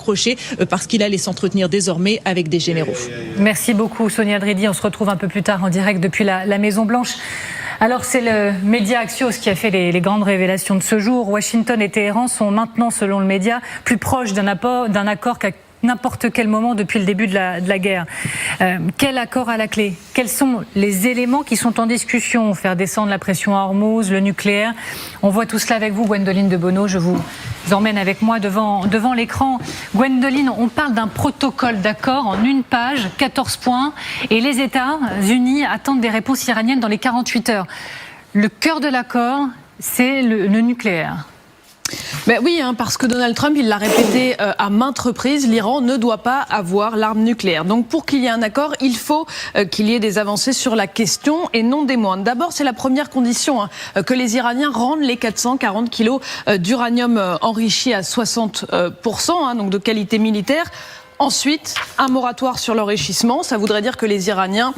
rapprocher parce qu'il allait s'entretenir désormais avec des généraux. Merci beaucoup Sonia Dridi. On se retrouve un peu plus tard en direct depuis la Maison-Blanche. Alors c'est le média Axios qui a fait les grandes révélations de ce jour. Washington et Téhéran sont maintenant, selon le média, plus proches d'un accord qu'à n'importe quel moment depuis le début de la guerre. Quel accord à la clé? Quels sont les éléments qui sont en discussion? Faire descendre la pression à Hormuz, le nucléaire. On voit tout cela avec vous, Gwendoline de Bono. Je vous emmène avec moi devant l'écran. Gwendoline, on parle d'un protocole d'accord en une page, 14 points, et les États-Unis attendent des réponses iraniennes dans les 48 heures. Le cœur de l'accord, c'est le nucléaire. Ben oui, parce que Donald Trump, il l'a répété à maintes reprises, l'Iran ne doit pas avoir l'arme nucléaire. Donc pour qu'il y ait un accord, il faut qu'il y ait des avancées sur la question et non des moindres. D'abord, c'est la première condition, que les Iraniens rendent les 440 kilos d'uranium enrichi à 60%, donc de qualité militaire. Ensuite, un moratoire sur l'enrichissement, ça voudrait dire que les Iraniens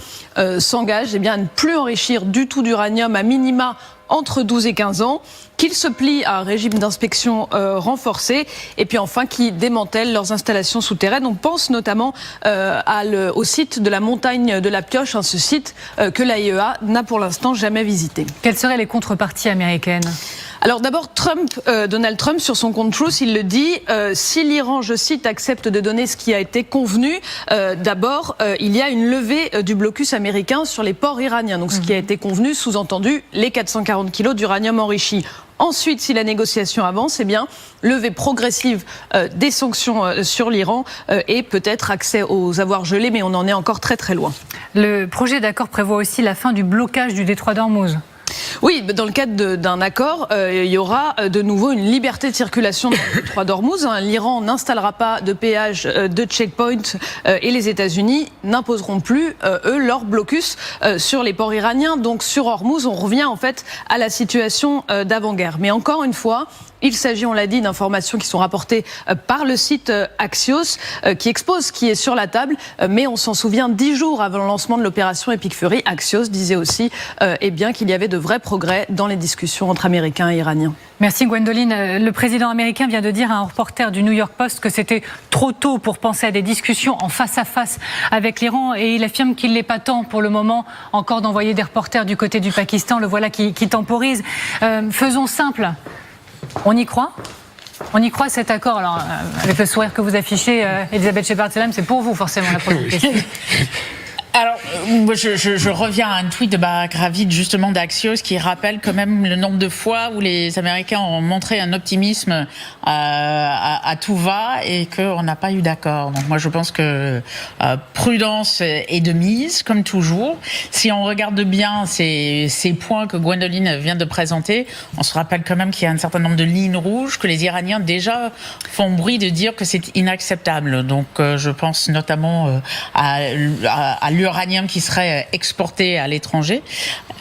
s'engagent à ne plus enrichir du tout d'uranium à minima entre 12 et 15 ans, qu'ils se plient à un régime d'inspection renforcé et puis enfin qu'ils démantèlent leurs installations souterraines. On pense notamment au site de la montagne de la Pioche, ce site que l'AIEA n'a pour l'instant jamais visité. Quelles seraient les contreparties américaines ? Alors d'abord, Donald Trump, sur son compte Truth, il le dit, si l'Iran, je cite, accepte de donner ce qui a été convenu, d'abord, il y a une levée du blocus américain sur les ports iraniens. Donc ce qui a été convenu, sous-entendu, les 440 kilos d'uranium enrichi. Ensuite, si la négociation avance, levée progressive des sanctions sur l'Iran et peut-être accès aux avoirs gelés, mais on en est encore très très loin. Le projet d'accord prévoit aussi la fin du blocage du détroit d'Ormuz. Oui, dans le cadre d'un accord, il y aura de nouveau une liberté de circulation dans le détroit d'Ormuz. L'Iran n'installera pas de péage de checkpoint et les États-Unis n'imposeront plus, eux, leur blocus sur les ports iraniens. Donc sur Ormuz, on revient en fait à la situation d'avant-guerre. Mais encore une fois, il s'agit, on l'a dit, d'informations qui sont rapportées par le site Axios, qui expose ce qui est sur la table. Mais on s'en souvient, 10 jours avant le lancement de l'opération Epic Fury, Axios disait aussi qu'il y avait de vrais progrès dans les discussions entre Américains et Iraniens. Merci Gwendoline. Le président américain vient de dire à un reporter du New York Post que c'était trop tôt pour penser à des discussions en face à face avec l'Iran et il affirme qu'il n'est pas temps pour le moment encore d'envoyer des reporters du côté du Pakistan. Le voilà qui temporise. Faisons simple. On y croit ? On y croit cet accord. Alors, avec le sourire que vous affichez, Elisabeth Shepard-Selem, c'est pour vous forcément la première question. Alors, moi, je reviens à un tweet de Barak Ravid, justement, d'Axios, qui rappelle quand même le nombre de fois où les Américains ont montré un optimisme à tout va et qu'on n'a pas eu d'accord. Donc, moi, je pense que prudence est de mise, comme toujours. Si on regarde bien ces points que Gwendoline vient de présenter, on se rappelle quand même qu'il y a un certain nombre de lignes rouges que les Iraniens déjà font bruit de dire que c'est inacceptable. Donc, je pense notamment à l'uranium qui serait exporté à l'étranger.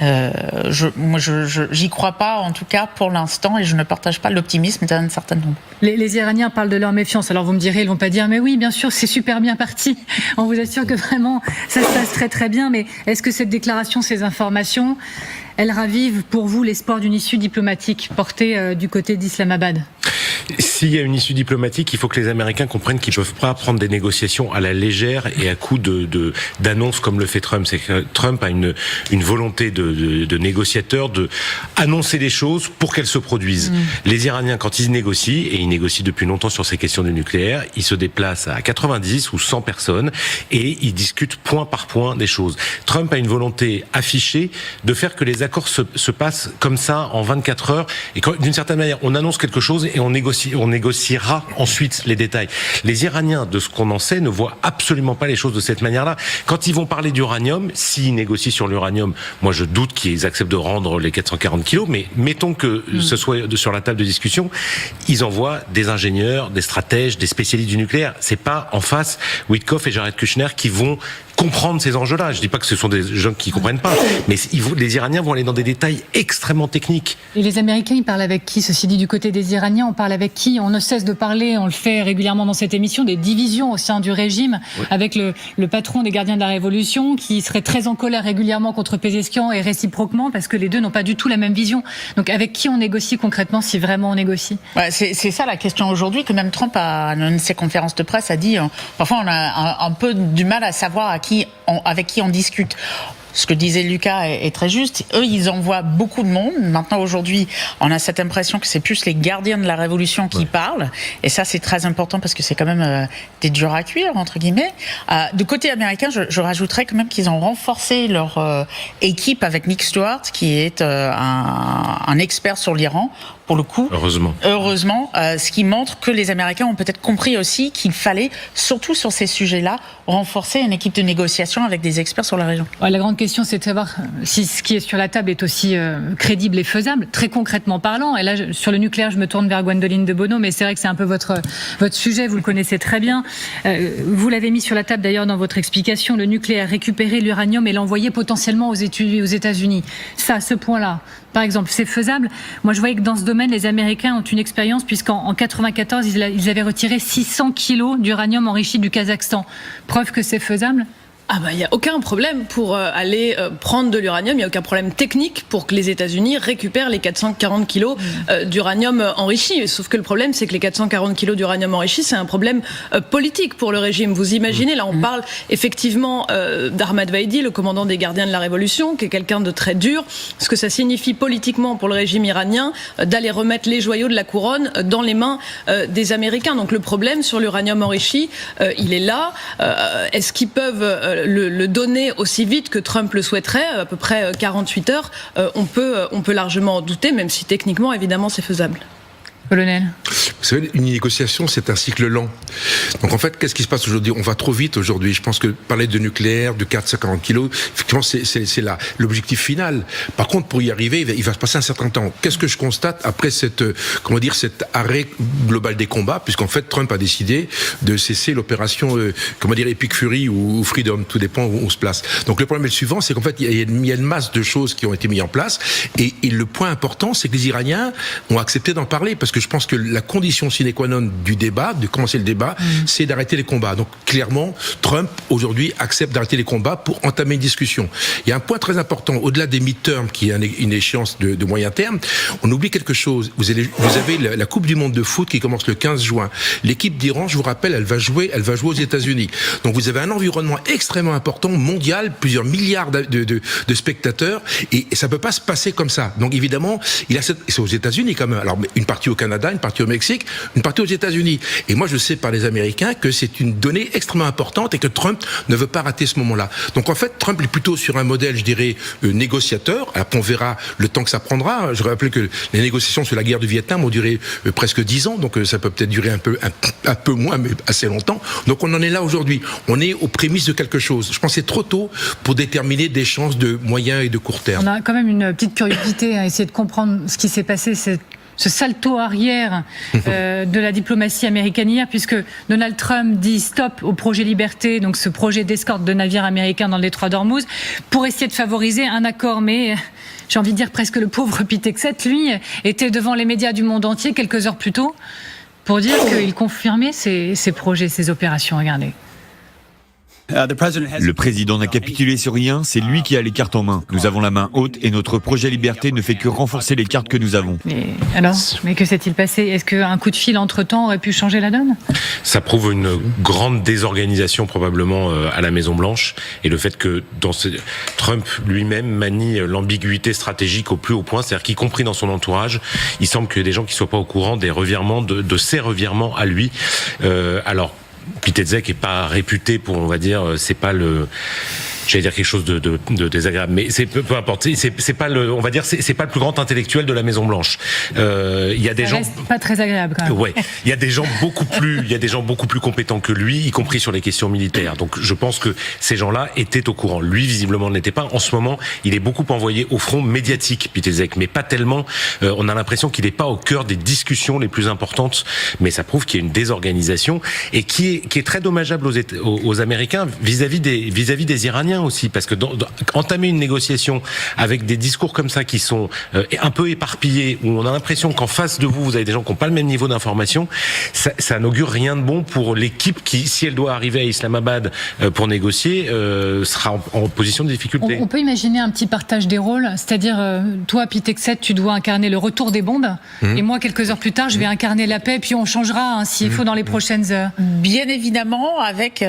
J'y crois pas, en tout cas pour l'instant, et je ne partage pas l'optimisme d'un certain nombre. Les Iraniens parlent de leur méfiance. Alors vous me direz, ils vont pas dire, mais oui, bien sûr, c'est super bien parti. On vous assure que vraiment, ça se passe très très bien. Mais est-ce que cette déclaration, ces informations, elles ravivent pour vous l'espoir d'une issue diplomatique portée du côté d'Islamabad ? S'il y a une issue diplomatique, il faut que les Américains comprennent qu'ils ne peuvent pas prendre des négociations à la légère et à coup d'annonces comme le fait Trump. C'est que Trump a une volonté de négociateur de annoncer les choses pour qu'elles se produisent. Les Iraniens, quand ils négocient, et ils négocient depuis longtemps sur ces questions du nucléaire, ils se déplacent à 90 ou 100 personnes et ils discutent point par point des choses. Trump a une volonté affichée de faire que les accords se passent comme ça en 24 heures et d'une certaine manière, on annonce quelque chose et on négociera ensuite les détails. Les Iraniens, de ce qu'on en sait, ne voient absolument pas les choses de cette manière-là. Quand ils vont parler d'uranium, s'ils négocient sur l'uranium, moi je doute qu'ils acceptent de rendre les 440 kilos, mais mettons que ce soit sur la table de discussion, ils envoient des ingénieurs, des stratèges, des spécialistes du nucléaire. C'est pas en face Witkoff et Jared Kushner qui vont comprendre ces enjeux-là. Je dis pas que ce sont des gens qui comprennent pas, mais les Iraniens vont aller dans des détails extrêmement techniques. Et les Américains, ils parlent avec qui? Ceci dit, du côté des Iraniens, on parle avec qui? On ne cesse de parler, on le fait régulièrement dans cette émission, des divisions au sein du régime, avec le patron des gardiens de la Révolution, qui serait très en colère régulièrement contre Pézeskian et réciproquement, parce que les deux n'ont pas du tout la même vision. Donc avec qui on négocie concrètement, si vraiment on négocie? C'est ça la question aujourd'hui, que même Trump, à une de ses conférences de presse, a dit parfois on a un peu du mal à savoir avec qui on discute. Ce que disait Lucas est très juste. Eux, ils envoient beaucoup de monde. Maintenant, aujourd'hui, on a cette impression que c'est plus les gardiens de la Révolution qui parlent. Et ça, c'est très important parce que c'est quand même des durs à cuire, entre guillemets. De côté américain, je rajouterais quand même qu'ils ont renforcé leur équipe avec Nick Stewart, qui est un expert sur l'Iran. Pour le coup, heureusement, ce qui montre que les Américains ont peut-être compris aussi qu'il fallait, surtout sur ces sujets-là, renforcer une équipe de négociation avec des experts sur la région. La grande question, c'est de savoir si ce qui est sur la table est aussi crédible et faisable, très concrètement parlant. Et là, sur le nucléaire, je me tourne vers Gwendoline de Bono, mais c'est vrai que c'est un peu votre sujet, vous le connaissez très bien. Vous l'avez mis sur la table d'ailleurs dans votre explication, le nucléaire, récupérer l'uranium et l'envoyer potentiellement aux États-Unis. Ça, à ce point-là, par exemple, c'est faisable. Moi, je voyais que dans ce domaine, les Américains ont une expérience, puisqu'en 1994, ils avaient retiré 600 kilos d'uranium enrichi du Kazakhstan. Preuve que c'est faisable. Il n'y a aucun problème pour aller prendre de l'uranium, il n'y a aucun problème technique pour que les États-Unis récupèrent les 440 kilos d'uranium enrichi. Sauf que le problème, c'est que les 440 kilos d'uranium enrichi, c'est un problème politique pour le régime. Vous imaginez, là on parle effectivement d'Ahmad Vaidi, le commandant des gardiens de la Révolution, qui est quelqu'un de très dur. Ce que ça signifie politiquement pour le régime iranien, d'aller remettre les joyaux de la couronne dans les mains des Américains. Donc le problème sur l'uranium enrichi, il est là. Est-ce qu'ils peuvent le donner aussi vite que Trump le souhaiterait, à peu près 48 heures, on peut largement en douter, même si techniquement, évidemment, c'est faisable. Colonel. Vous savez, une négociation, c'est un cycle lent. Donc en fait, qu'est-ce qui se passe aujourd'hui? On va trop vite aujourd'hui. Je pense que parler de nucléaire, de 440 kilos, effectivement, c'est là l'objectif final. Par contre, pour y arriver, il va se passer un certain temps. Qu'est-ce que je constate après cet arrêt global des combats, puisqu'en fait, Trump a décidé de cesser l'opération, Epic Fury ou Freedom, tout dépend où on se place. Donc le problème est le suivant, c'est qu'en fait, il y a une masse de choses qui ont été mises en place, et le point important, c'est que les Iraniens ont accepté d'en parler, parce que je pense que la condition sine qua non du débat, de commencer le débat, c'est d'arrêter les combats. Donc clairement, Trump aujourd'hui accepte d'arrêter les combats pour entamer une discussion. Il y a un point très important, au-delà des midterms, qui est une échéance de moyen terme, on oublie quelque chose. Vous avez la Coupe du Monde de foot qui commence le 15 juin. L'équipe d'Iran, je vous rappelle, elle va jouer aux États-Unis. Donc vous avez un environnement extrêmement important, mondial, plusieurs milliards de spectateurs, et ça peut pas se passer comme ça. Donc évidemment, c'est aux États-Unis quand même. Alors une partie au Canada, une partie au Mexique, une partie aux États-Unis. Et moi, je sais par les Américains que c'est une donnée extrêmement importante et que Trump ne veut pas rater ce moment-là. Donc en fait, Trump est plutôt sur un modèle, je dirais, négociateur. Après, on verra le temps que ça prendra. Je rappelle que les négociations sur la guerre du Vietnam ont duré presque 10 ans, donc ça peut peut-être durer un peu moins, mais assez longtemps. Donc on en est là aujourd'hui. On est aux prémices de quelque chose. Je pense que c'est trop tôt pour déterminer des chances de moyen et de court terme. On a quand même une petite curiosité à essayer de comprendre ce qui s'est passé. Ce salto arrière de la diplomatie américaine hier, puisque Donald Trump dit stop au projet Liberté, donc ce projet d'escorte de navires américains dans le détroit d'Ormuz, pour essayer de favoriser un accord. Mais j'ai envie de dire presque le pauvre Pete Hegseth, lui, était devant les médias du monde entier quelques heures plus tôt pour dire qu'il confirmait ces projets, ces opérations. Regardez. Le président n'a capitulé sur rien, c'est lui qui a les cartes en main. Nous avons la main haute et notre projet Liberté ne fait que renforcer les cartes que nous avons. Mais que s'est-il passé? Est-ce qu'un coup de fil entre-temps aurait pu changer la donne? Ça prouve une grande désorganisation probablement à la Maison-Blanche, et le fait que Trump lui-même manie l'ambiguïté stratégique au plus haut point, c'est-à-dire qu'y compris dans son entourage, il semble qu'il y ait des gens qui ne soient pas au courant des revirements, de ces revirements à lui. Alors, Pete Hegseth est pas réputé pour, on va dire, c'est pas j'allais dire quelque chose de désagréable, mais peu importe. C'est pas on va dire, c'est pas le plus grand intellectuel de la Maison Blanche. Il y a des gens pas très agréable quand même. Ouais, il y a des gens beaucoup plus compétents que lui, y compris sur les questions militaires. Donc je pense que ces gens-là étaient au courant. Lui visiblement ne l'était pas. En ce moment, il est beaucoup envoyé au front médiatique, Pietrzak, mais pas tellement. On a l'impression qu'il n'est pas au cœur des discussions les plus importantes. Mais ça prouve qu'il y a une désorganisation et qui est très dommageable aux Américains vis-à-vis des Iraniens aussi, parce que entamer une négociation avec des discours comme ça qui sont un peu éparpillés, où on a l'impression qu'en face de vous avez des gens qui n'ont pas le même niveau d'information, ça n'augure rien de bon pour l'équipe qui, si elle doit arriver à Islamabad pour négocier, sera en position de difficulté. On peut imaginer un petit partage des rôles, c'est-à-dire toi, Pietrzak, tu dois incarner le retour des bombes, et moi, quelques heures plus tard, je vais incarner la paix, puis on changera s'il faut dans les prochaines heures. Bien évidemment, avec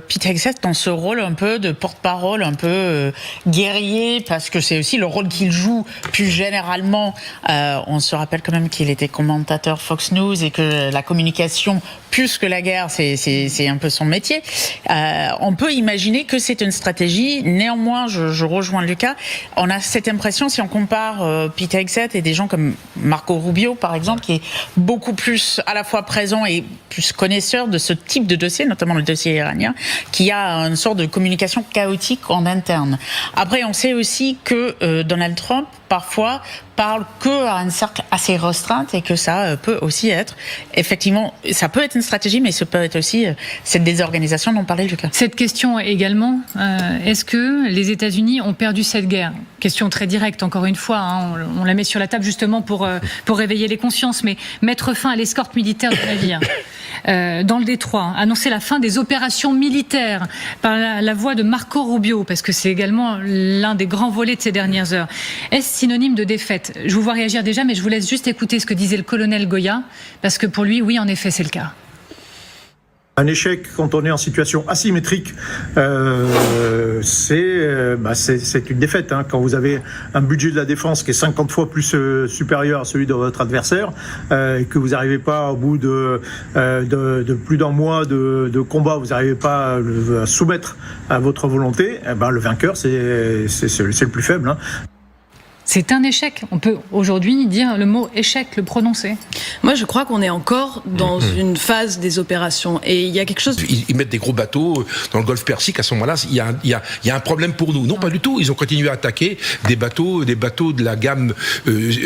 Pietrzak dans ce rôle un peu de porte-parole, un peu guerrier, parce que c'est aussi le rôle qu'il joue plus généralement. On se rappelle quand même qu'il était commentateur Fox News et que la communication, plus que la guerre, c'est un peu son métier. On peut imaginer que c'est une stratégie. Néanmoins, je rejoins Lucas. On a cette impression, si on compare Pietrzak et des gens comme Marco Rubio, par exemple, qui est beaucoup plus à la fois présent et plus connaisseur de ce type de dossier, notamment le dossier iranien, qui a une sorte de communication chaotique en interne. Après, on sait aussi que Donald Trump, parfois, parle que à un cercle assez restreint et que ça peut aussi être, effectivement, ça peut être une stratégie, mais ça peut être aussi cette désorganisation dont parlait Lucas. Cette question également, est-ce que les États-Unis ont perdu cette guerre ? Question très directe, encore une fois, hein, on la met sur la table justement pour réveiller les consciences, mais mettre fin à l'escorte militaire de navires. Dans le détroit, annoncer la fin des opérations militaires par la voix de Marco Rubio, parce que c'est également l'un des grands volets de ces dernières heures. Est-ce synonyme de défaite ? Je vous vois réagir déjà, mais je vous laisse juste écouter ce que disait le colonel Goya, parce que pour lui, oui, en effet, c'est le cas. Un échec, quand on est en situation asymétrique, c'est une défaite. Hein. Quand vous avez un budget de la défense qui est 50 fois plus supérieur à celui de votre adversaire, et que vous n'arrivez pas au bout de plus d'un mois de combat, vous n'arrivez pas à soumettre à votre volonté, le vainqueur, c'est le plus faible. Hein. C'est un échec. On peut aujourd'hui dire le mot échec, le prononcer. Moi, je crois qu'on est encore dans une phase des opérations. Et il y a quelque chose... Ils mettent des gros bateaux dans le golfe Persique. À ce moment-là, il y a un problème pour nous. Non, pas du tout. Ils ont continué à attaquer des bateaux de la gamme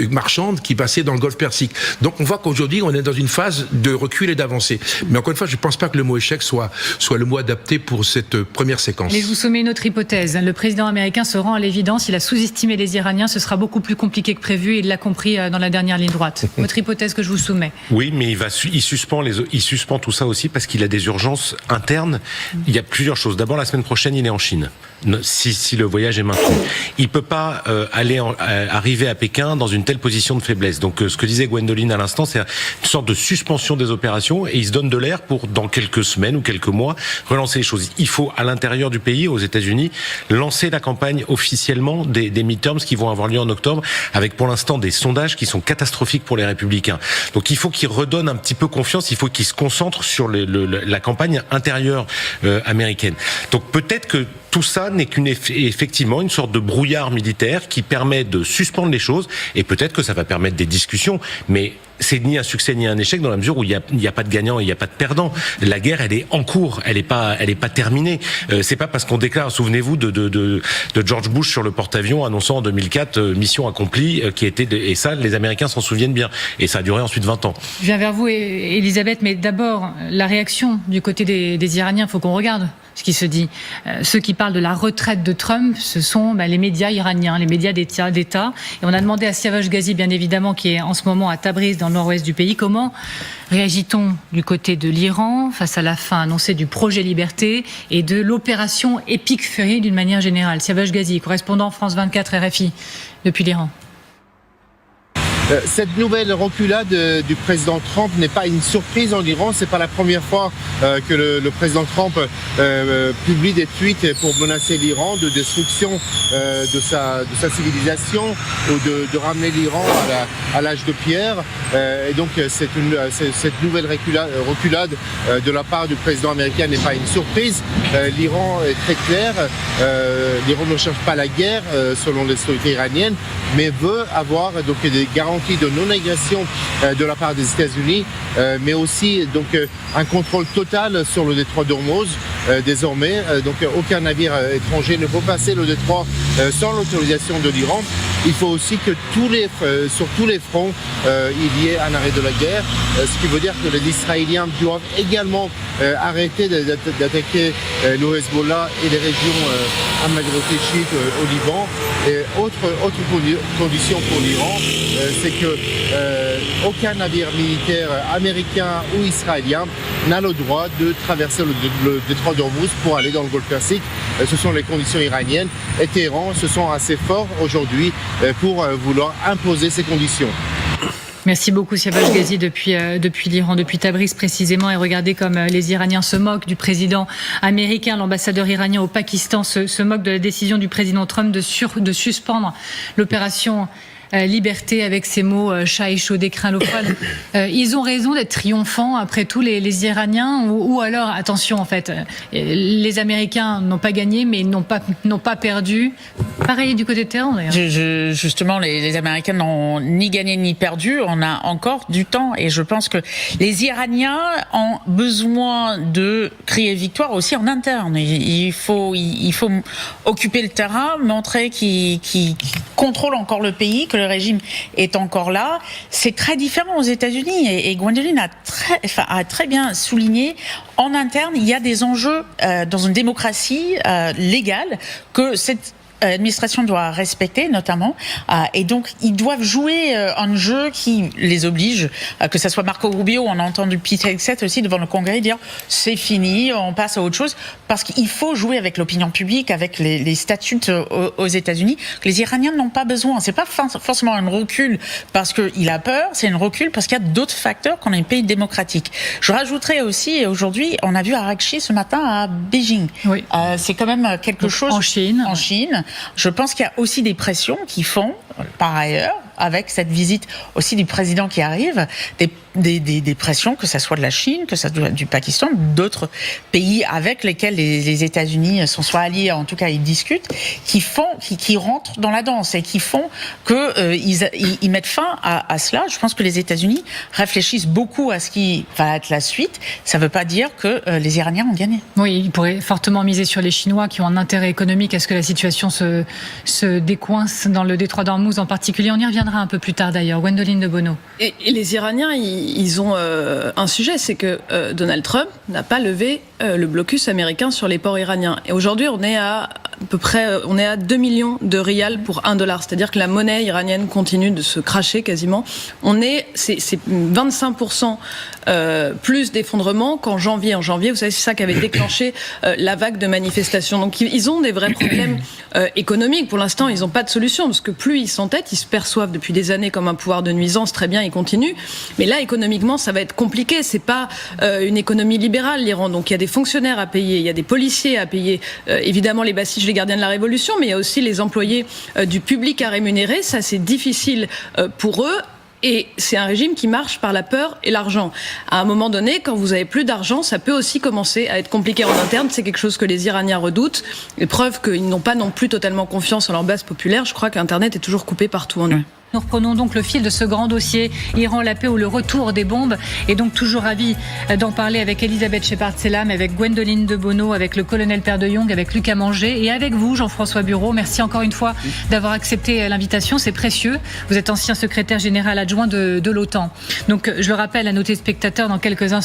marchande qui passaient dans le golfe Persique. Donc, on voit qu'aujourd'hui, on est dans une phase de recul et d'avancée. Mais encore une fois, je ne pense pas que le mot échec soit le mot adapté pour cette première séquence. Mais je vous soumets une autre hypothèse. Le président américain se rend à l'évidence. Il a sous-estimé les Iraniens. Ce sera beaucoup plus compliqué que prévu et il l'a compris dans la dernière ligne droite. Votre hypothèse que je vous soumets. Oui, mais il suspend tout ça aussi parce qu'il a des urgences internes. Il y a plusieurs choses. D'abord, la semaine prochaine, il est en Chine. Si le voyage est maintenu. Il peut pas arriver à Pékin dans une telle position de faiblesse. Donc ce que disait Gwendoline à l'instant, c'est une sorte de suspension des opérations et il se donne de l'air pour, dans quelques semaines ou quelques mois, relancer les choses. Il faut, à l'intérieur du pays, aux États-Unis, lancer la campagne officiellement des midterms qui vont avoir lieu en octobre, avec pour l'instant des sondages qui sont catastrophiques pour les républicains. Donc il faut qu'ils redonnent un petit peu confiance, il faut qu'ils se concentrent sur la campagne intérieure américaine. Donc peut-être que tout ça n'est effectivement une sorte de brouillard militaire qui permet de suspendre les choses et peut-être que ça va permettre des discussions, mais c'est ni un succès ni un échec dans la mesure où il y a pas de gagnant et il y a pas de perdant. La guerre, elle est en cours, elle est pas terminée. C'est pas parce qu'on déclare, souvenez-vous de George Bush sur le porte-avions annonçant en 2004 mission accomplie et ça les Américains s'en souviennent bien et ça a duré ensuite 20 ans. Je viens vers vous Elisabeth, mais d'abord la réaction du côté des Iraniens, faut qu'on regarde ce qui se dit. Ceux qui parlent de la retraite de Trump, ce sont les médias iraniens, les médias d'État. Et on a demandé à Siavash Ghazi, bien évidemment, qui est en ce moment à Tabriz, dans le nord-ouest du pays, comment réagit-on du côté de l'Iran face à la fin annoncée du projet Liberté et de l'opération Epic Fury d'une manière générale. Siavash Ghazi, correspondant France 24 RFI depuis l'Iran. Cette nouvelle reculade du président Trump n'est pas une surprise en Iran. C'est pas la première fois que le président Trump publie des tweets pour menacer l'Iran de destruction de sa civilisation ou de ramener l'Iran à l'âge de pierre. Et donc cette nouvelle reculade de la part du président américain n'est pas une surprise. L'Iran est très clair. L'Iran ne cherche pas la guerre selon les autorités iraniennes, mais veut avoir donc des garanties de non-agression de la part des États-Unis, mais aussi donc un contrôle total sur le détroit d'Ormuz désormais. Donc aucun navire étranger ne peut passer le détroit sans l'autorisation de l'Iran. Il faut aussi que sur tous les fronts, il y ait un arrêt de la guerre, ce qui veut dire que les Israéliens doivent également arrêter d'attaquer le Hezbollah et les régions à majorité chiite au Liban. Et autre condition pour l'Iran, c'est que aucun navire militaire américain ou israélien n'a le droit de traverser le détroit d'Ormuz pour aller dans le Golfe Persique. Ce sont les conditions iraniennes. Et Téhéran se sent assez fort aujourd'hui pour vouloir imposer ces conditions. Merci beaucoup Siavash Ghazi depuis l'Iran, depuis Tabriz précisément. Et regardez comme les Iraniens se moquent du président américain. L'ambassadeur iranien au Pakistan se moque de la décision du président Trump de suspendre l'opération Liberté avec ces mots chat et chaud d'écrin l'ophone. Ils ont raison d'être triomphants après tout les Iraniens ou alors attention en fait les Américains n'ont pas gagné mais ils n'ont pas perdu. Pareil du côté de Téhéran d'ailleurs. Justement les Américains n'ont ni gagné ni perdu. On a encore du temps et je pense que les Iraniens ont besoin de crier victoire aussi en interne. Il faut occuper le terrain, montrer qu'ils contrôlent encore le pays, que le régime est encore là. C'est très différent aux États-Unis et Gwendoline a très bien souligné. En interne, il y a des enjeux dans une démocratie légale que cette administration doit respecter notamment et donc ils doivent jouer un jeu qui les oblige, que ça soit Marco Rubio, on a entendu Pete Hegseth aussi devant le Congrès dire c'est fini, on passe à autre chose, parce qu'il faut jouer avec l'opinion publique, avec les statuts aux États-Unis que les Iraniens n'ont pas besoin. C'est pas forcément un recul parce qu'il a peur, c'est un recul parce qu'il y a d'autres facteurs qu'on est un pays démocratique. Je rajouterais aussi, aujourd'hui on a vu Arakchi ce matin à Beijing. Oui. C'est quand même quelque chose en Chine. Je pense qu'il y a aussi des pressions qui font, par ailleurs, avec cette visite aussi du président qui arrive, des pressions, que ça soit de la Chine, que ça soit du Pakistan, d'autres pays avec lesquels les États-Unis sont soit alliés, en tout cas ils discutent, qui rentrent dans la danse et qui font que ils mettent fin à cela. Je pense que les États-Unis réfléchissent beaucoup à ce qui va être la suite. Ça ne veut pas dire que les Iraniens ont gagné. Oui, ils pourraient fortement miser sur les Chinois qui ont un intérêt économique à ce que la situation se décoince dans le détroit d'Ormuz en particulier. On y reviendra un peu plus tard d'ailleurs. Gwendoline de Bono. Et les Iraniens, ils ont un sujet, c'est que Donald Trump n'a pas levé le blocus américain sur les ports iraniens. Et aujourd'hui, on est à peu près 2 millions de rials pour $1. C'est-à-dire que la monnaie iranienne continue de se cracher quasiment. C'est 25% plus d'effondrement qu'en janvier. En janvier, vous savez, c'est ça qui avait déclenché la vague de manifestations. Donc ils ont des vrais problèmes économiques. Pour l'instant, ils n'ont pas de solution parce que plus ils s'entêtent, ils se perçoivent depuis des années comme un pouvoir de nuisance. Très bien, ils continuent. Mais là, économiquement, ça va être compliqué. C'est pas une économie libérale, l'Iran. Donc il y a des fonctionnaires à payer, il y a des policiers à payer, évidemment les bassistes, les gardiens de la révolution, mais il y a aussi les employés du public à rémunérer. Ça, c'est difficile pour eux. Et c'est un régime qui marche par la peur et l'argent. À un moment donné, quand vous avez plus d'argent, ça peut aussi commencer à être compliqué en interne. C'est quelque chose que les Iraniens redoutent. Et preuve qu'ils n'ont pas non plus totalement confiance en leur base populaire. Je crois qu'Internet est toujours coupé partout en eux. Nous reprenons donc le fil de ce grand dossier Iran, la paix ou le retour des bombes. Et donc toujours ravi d'en parler avec Elisabeth Shepard-Selam, avec Gwendoline de Bono, avec le colonel Père de Jong, avec Lucas Manger et avec vous, Jean-François Bureau. Merci encore une fois d'avoir accepté l'invitation, c'est précieux. Vous êtes ancien secrétaire général adjoint de l'OTAN. Donc je le rappelle à nos téléspectateurs dans quelques instants.